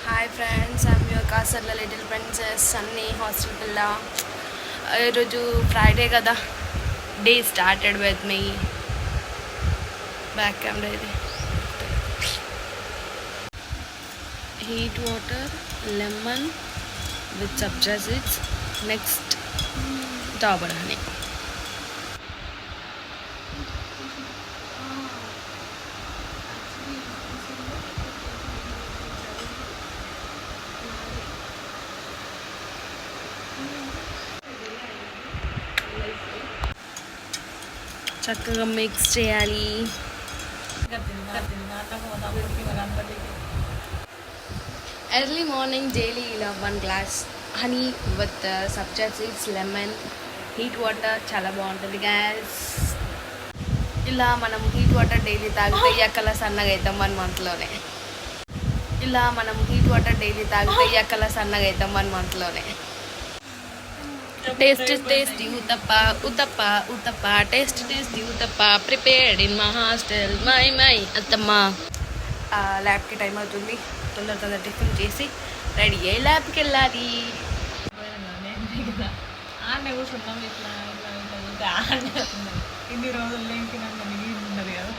Hi friends, I'm your Kasarla little princess Sunny hostel పిల్ల. ఈరోజు Friday కదా, day started with me back camera. ఇది heat water, lemon with sabja seeds, next Dabur honey. చక్కగా mix చేయాలి. Early morning daily ఇలా 1 glass honey with sabja seeds, lemon, heat water చాలా బాగుంటుంది gas. ఇలా మనం హీట్ వాటర్ డైలీ తాగితే ఎక్కలా సన్నగా అవుతాం 1 మంత్లోనే. ఇలా మనం హీట్ వాటర్ డైలీ తాగితే ఎక్కలా సన్నగా అవుతాం 1 మంత్లోనే. Tasty uthappa tasty uthappa prepared in my hostel. My అత్తమ్మ. ల్యాబ్కి టైం అవుతుంది, తొందర టిఫిన్ చేసి రెడీ అయ్యి ల్యాబ్కి వెళ్ళాలి. ఇన్ని రోజుల్లో ఇంకినంత మిగిలి ఉన్నది కదా.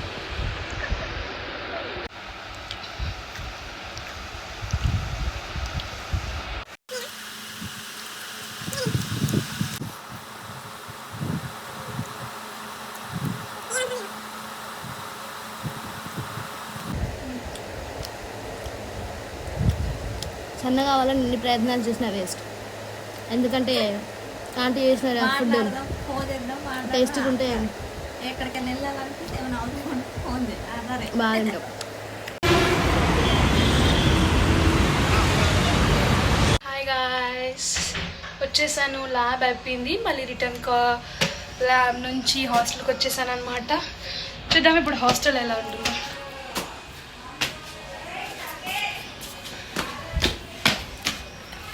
సన్నగా కావాలని ఎన్ని ప్రయత్నాలు చేసినా వేస్ట్. ఎందుకంటే ఆంటీ చేసిన ఫుడ్ టేస్ట్గా ఉంటే ఎక్కడికైనా వెళ్ళాలనిపిస్తే ఏమైనా అవసరం ఫోన్ బాగుంటాం. హాయ్ గాయ్స్, వచ్చేసాను. ల్యాబ్ అయిపోయింది, మళ్ళీ రిటర్న్ ల్యాబ్ నుంచి హాస్టల్కి వచ్చేసాను అనమాట. చూద్దాం ఇప్పుడు హాస్టల్ ఎలా ఉంటుందో.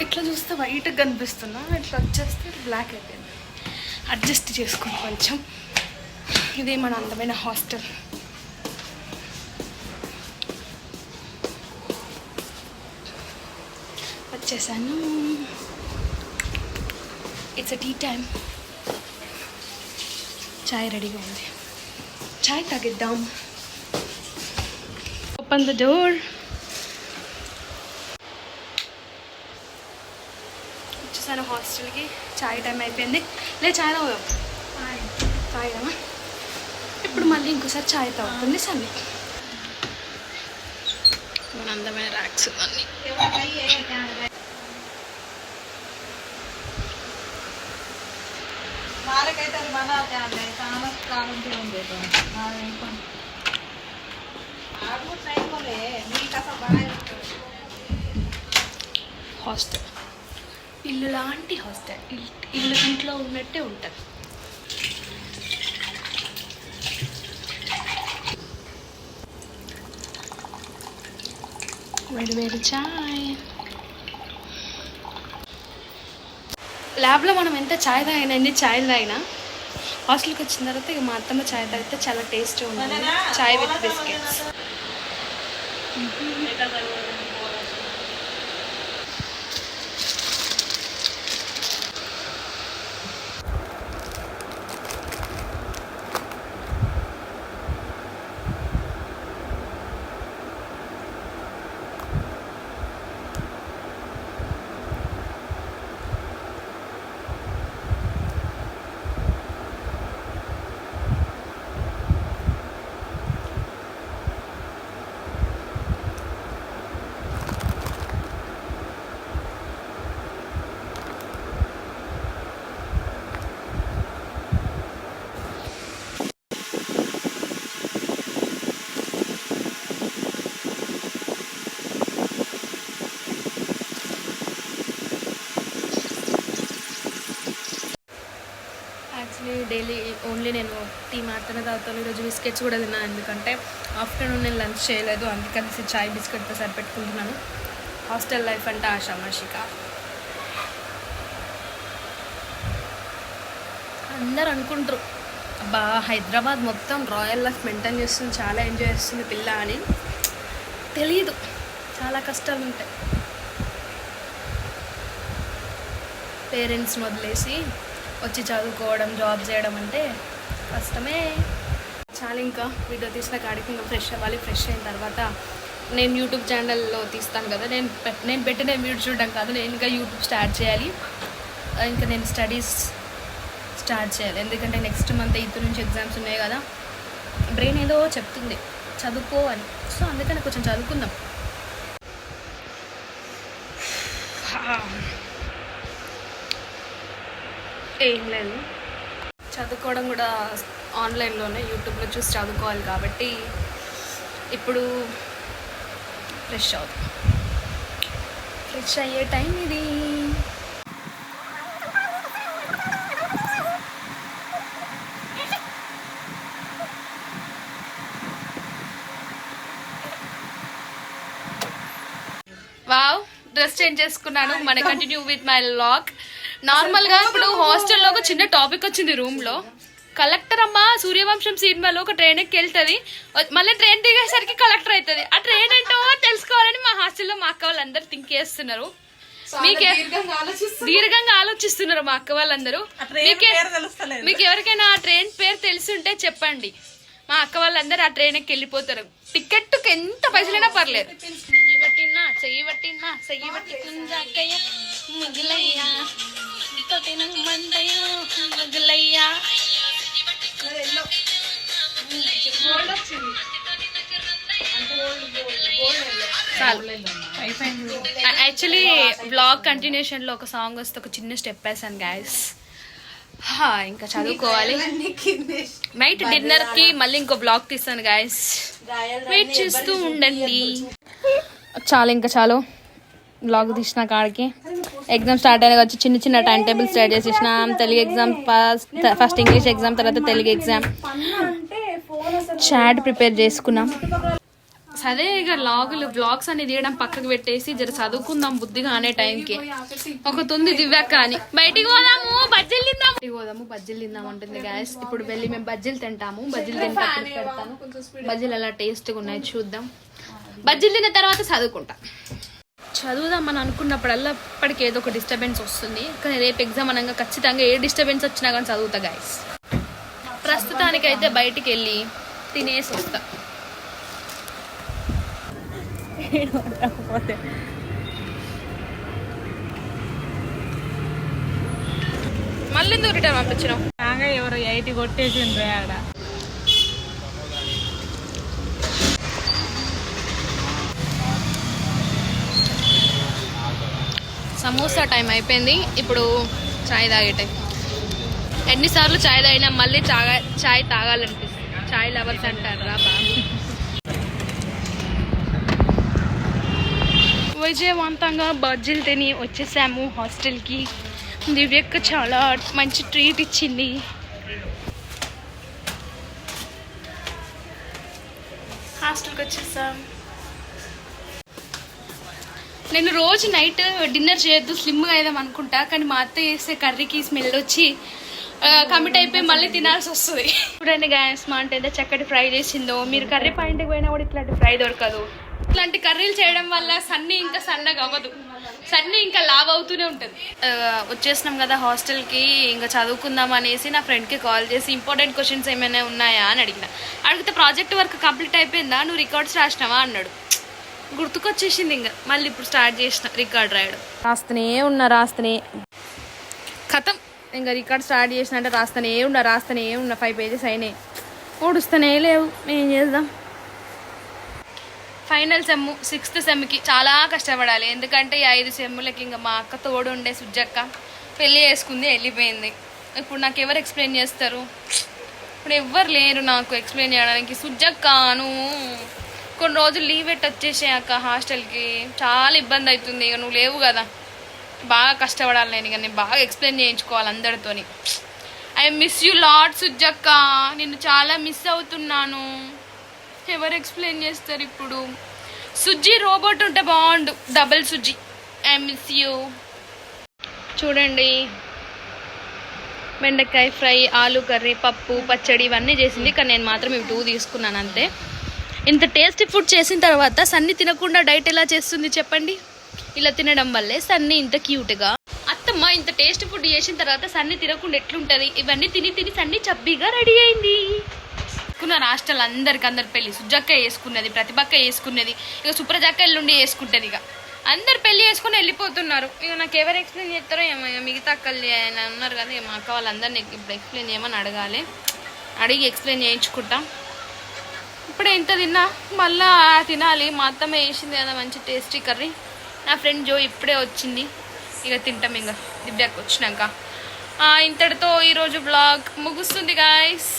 ఇట్లా చూస్తే వైట్గా కనిపిస్తున్నా, ఇట్లా వచ్చేస్తే బ్లాక్ అయిపోయింది. అడ్జస్ట్ చేసుకోండి కొంచెం. ఇది మన అందమైన హాస్టల్. వచ్చేసాను. It's tea time. చాయ్ రెడీగా ఉంది, చాయ్ తాగిద్దాం. Open the door. వచ్చేసాను హాస్టల్కి. చాయ్ టైం అయిపోయింది. లే చాయ్ తాగుదాం. తాగామా? ఇప్పుడు మళ్ళీ ఇంకోసారి చాయ్ తాగుతుంది సన్నీ. మన అందమైన ర్యాక్స్ అన్నీ. వాళ్ళకైతే అది మన చాలా కావాలంటే ఉంది. హాస్టల్ ఇల్లు లాంటి హాస్టల్. ఇంట్లో ఉన్నట్టే ఉంటుంది. వేడి చాయ్. ల్యాబ్లో మనం ఎంత చాయ్ తాగినా, ఎన్ని చాయ్ తాగినా, హాస్టల్కి వచ్చిన తర్వాత ఇక మా అత్తమ్మ చాయ్ తాగితే చాలా టేస్టీ ఉంటుంది. Chai with biscuits. Actually daily only నేను టీ మాత్రమే తాగుతాను. ఈరోజు బిస్కెట్స్ కూడా తిన్నాను, ఎందుకంటే ఆఫ్టర్నూన్ నేను లంచ్ చేయలేదు, అందుకని చాయ్ బిస్కెట్తో సరిపెట్టుకుంటున్నాను. హాస్టల్ లైఫ్ అంటే ఆషామాషిక. అందరు అనుకుంటారు బా హైదరాబాద్ మొత్తం రాయల్ లైఫ్ మెయింటైన్ చేస్తుంది, చాలా ఎంజాయ్ చేస్తుంది పిల్ల అని తెలీదు. చాలా కష్టాలు ఉంటాయి పేరెంట్స్ని వదిలేసి వచ్చి చదువుకోవడం, జాబ్ చేయడం అంటే కష్టమే. చాలా ఇంకా వీడియో తీసిన కాడికి ఇంకా ఫ్రెష్ అవ్వాలి. ఫ్రెష్ అయిన తర్వాత నేను యూట్యూబ్ ఛానల్లో తీస్తాను కదా, నేను పెట్టిన వీడియో చూడడం కాదు, నేను ఇంకా యూట్యూబ్ స్టార్ట్ చేయాలి. ఇంకా నేను స్టడీస్ స్టార్ట్ చేయాలి, ఎందుకంటే నెక్స్ట్ మంత్ 8 నుంచి ఎగ్జామ్స్ ఉన్నాయి కదా. బ్రెయిన్ ఏదో చెప్తుంది చదువుకో అని, సో అందుకని కొంచెం చదువుకుందాం. ఏం లేదు, చదువుకోవడం కూడా ఆన్లైన్లోనే యూట్యూబ్లో చూసి చదువుకోవాలి కాబట్టి ఇప్పుడు ఫ్రెష్ అవుతాం. ఫ్రెష్ అయ్యే టైం ఇది. వావ్, డ్రెస్ చేంజ్ చేసుకున్నాను. మన కంటిన్యూ విత్ మై వ్లాగ్. నార్మల్గా ఇప్పుడు హాస్టల్లో ఒక చిన్న టాపిక్ వచ్చింది రూమ్లో. కలెక్టర్ అమ్మ సూర్యవంశం సినిమాలో ఒక ట్రైన్ ఎక్కి వెళ్తుంది, మళ్ళీ ట్రైన్ దిగేసరికి కలెక్టర్ అవుతుంది. ఆ ట్రైన్ ఏంటో తెలుసుకోవాలని మా హాస్టల్లో మా అక్క వాళ్ళందరూ థింక్ చేస్తున్నారు. దీర్ఘంగా ఆలోచిస్తున్నారు మా అక్క వాళ్ళందరూ. మీకు ఎవరికైనా ఆ ట్రైన్ పేరు తెలుసుంటే చెప్పండి. మా అక్క వాళ్ళందరూ ఆ ట్రైన్ ఎక్కి వెళ్ళిపోతారు. టికెట్కి ఎంత పైసలైనా పర్లేదు. చెయ్యి పట్టినా చెయ్యి పట్టికుందాకయ్య ముగిలయ్యా ముగిలయ్యా. యాక్చువల్లీ బ్లాగ్ కంటిన్యూషన్ లో ఒక సాంగ్ వస్తే ఒక చిన్న స్టెప్ వేసాను గైస్. ఇంకా చదువుకోవాలి. నైట్ డిన్నర్ కి మళ్ళీ ఇంకో బ్లాగ్ తీస్తాను గైస్, వెయిట్ చేస్తూ ఉండండి. చాలు బ్లాగ్ తీసిన కాడికి ఎగ్జామ్ స్టార్ట్ అయినా వచ్చి చిన్న చిన్న టైం టేబుల్ స్టార్ట్ చేసేసినాం. Telugu exam first English exam, తర్వాత తెలుగు ఎగ్జామ్. చాట్ ప్రిపేర్ చేసుకున్నాం. సరే ఇక వ్లాగ్స్ అని తీయడం పక్కకు పెట్టేసి జర చదువుకుందాం బుద్ధిగా అనే టైంకి ఒక తుంది దివ్యాక అని బయటికి పోదాము బజ్జీలు తిందాం అంటుంది గ్యాస్. ఇప్పుడు వెళ్ళి మేము బజ్జీలు తింటాము. బజ్జీలు తింటా పెడతాను. బజ్జీలు ఎలా టేస్ట్గా ఉన్నాయి చూద్దాం. బజ్జీలు తిన్న తర్వాత చదువుదాం అని అనుకున్నప్పుడల్లా ఇప్పటికి ఏదో ఒక డిస్టర్బెన్స్ వస్తుంది. కానీ రేపు ఎగ్జామ్ అనగా ఖచ్చితంగా ఏ డిస్టర్బెన్స్ వచ్చినా కానీ చదువుతా గైస్. ప్రస్తుతానికైతే బయటికి వెళ్ళి తినేసి వస్తా. మళ్ళీ ఎందుకు రిటర్న్ పంపించినాం? ఎవరు 80 కొట్టేసిండ్రు ఆడ. సమోసా టైం అయిపోయింది. ఇప్పుడు చాయ్ తాగే టైం. ఎన్నిసార్లు చాయ్ తాగినా మళ్ళీ చాయ్ తాగాలనిపిస్తుంది. చాయ్ లవర్స్ అంటారు రా బాబు. విజయవంతంగా బజ్జీలు తిని వచ్చేసాము హాస్టల్కి. దివ్యక్క చాలా మంచి ట్రీట్ ఇచ్చింది. హాస్టల్కి వచ్చేసాం. నేను రోజు నైట్ డిన్నర్ చేయొద్దు స్లిమ్గా అయిదాం అనుకుంటా, కానీ మా అత్త చేసే కర్రీకి స్మెల్ వచ్చి కమిట్ అయిపోయి మళ్ళీ తినాల్సి వస్తుంది. చూడండి గ్యాస్ మా అంటే ఏదో చక్కటి ఫ్రై చేసిందో. మీరు కర్రీ పాయింట్కి పోయినా కూడా ఇట్లాంటి ఫ్రై దొరకదు. ఇట్లాంటి కర్రీలు చేయడం వల్ల సన్నీ ఇంకా సన్నగా అవ్వదు, సన్నీ ఇంకా లావ్ అవుతూనే ఉంటుంది. వచ్చేసినాం కదా హాస్టల్కి, ఇంకా చదువుకుందాం అనేసి నా ఫ్రెండ్కి కాల్ చేసి ఇంపార్టెంట్ క్వశ్చన్స్ ఏమైనా ఉన్నాయా అని అడిగితే ప్రాజెక్ట్ వర్క్ కంప్లీట్ అయిపోయిందా, నువ్వు రికార్డ్స్ రాసినావా అన్నాడు. గుర్తుకొచ్చేసింది. ఇంకా మళ్ళీ ఇప్పుడు స్టార్ట్ చేసిన రికార్డ్ రాయడం. రాస్తూనే ఉన్నా కథం. ఇంకా రికార్డ్ స్టార్ట్ చేసిన అంటే రాస్తూనే ఉన్నా 5 pages అయినాయి. ఓడుస్తూనే లేవు. ఏం చేద్దాం. ఫైనల్ సెమ్ 6th సెమ్కి చాలా కష్టపడాలి. ఎందుకంటే ఈ 5 సెమ్ములకి ఇంకా మా అక్క తోడు ఉండే సుజ్జక్క పెళ్ళి చేసుకుంది, వెళ్ళిపోయింది. ఇప్పుడు నాకు ఎవరు ఎక్స్ప్లెయిన్ చేస్తారు? ఇప్పుడు ఎవ్వరు లేరు నాకు ఎక్స్ప్లెయిన్ చేయడానికి. సుజ్జక్కను కొన్ని రోజులు లీవ్ పెట్టి వచ్చేసాక హాస్టల్కి చాలా ఇబ్బంది అవుతుంది. ఇక నువ్వు లేవు కదా, బాగా కష్టపడాలి. నేను బాగా ఎక్స్ప్లెయిన్ చేయించుకోవాలి అందరితోని. ఐ మిస్ యూ లాట్ సుజ్జక్క, నిన్ను చాలా మిస్ అవుతున్నాను. ఎవరు ఎక్స్ప్లెయిన్ చేస్తారు ఇప్పుడు? సుజ్జి రోబోట్ ఉంటే బాగుండు, double Sujji. I miss you. చూడండి బెండకాయ ఫ్రై, ఆలు కర్రీ, పప్పు, పచ్చడి ఇవన్నీ చేసింది. కానీ నేను మాత్రం ఇవి 2 తీసుకున్నాను అంతే. ఇంత టేస్టీ ఫుడ్ చేసిన తర్వాత సన్ని తినకుండా డైట్ ఎలా చేస్తుంది చెప్పండి? ఇలా తినడం వల్లే సన్ని ఇంత క్యూట్గా. అత్తమ్మ ఇంత టేస్టీ ఫుడ్ చేసిన తర్వాత సన్ని తినకుండా ఎట్లుంటుంది? ఇవన్నీ తిని తిని సన్ని చబ్బీగా రెడీ అయింది. హాస్టల్ అందరు పెళ్ళి, సుజక్క వేసుకున్నది, ప్రతిభక్క వేసుకున్నది, ఇక సుప్రజక్క ఎల్లుండి వేసుకుంటుంది. ఇక అందరు పెళ్ళి వేసుకొని వెళ్ళిపోతున్నారు. ఇక నాకు ఎవరు ఎక్స్ప్లెయిన్ చేస్తారో ఏమో. మిగతా అక్కలు ఉన్నారు కదా, మా అక్క వాళ్ళందరినీ ఇప్పుడు ఎక్స్ప్లెయిన్ చేయమని అడగాలి. అడిగి ఎక్స్ప్లెయిన్ చేయించుకుంటాం. ఇప్పుడే ఇంత తిన్నా, మళ్ళా తినాలి. మా అత్తమ్మ వేసింది కదా మంచి టేస్టీ కర్రీ. నా ఫ్రెండ్ జో ఇప్పుడే వచ్చింది, ఇక తింటాం. ఇంకా దివ్యాకి వచ్చినాక ఇంతటితో ఈరోజు బ్లాగ్ ముగుస్తుంది గాయస్.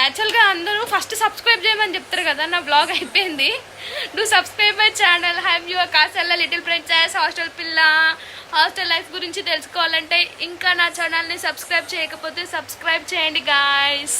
యాక్చువల్గా అందరూ ఫస్ట్ సబ్స్క్రైబ్ చేయమని చెప్తారు కదా, నా బ్లాగ్ అయిపోయింది. Do subscribe my channel. Have your Kasalla little princess. Hostel పిల్ల, హాస్టల్ లైఫ్ గురించి తెలుసుకోవాలంటే ఇంకా నా ఛానల్ని సబ్స్క్రైబ్ చేయకపోతే సబ్స్క్రైబ్ చేయండి గాయస్.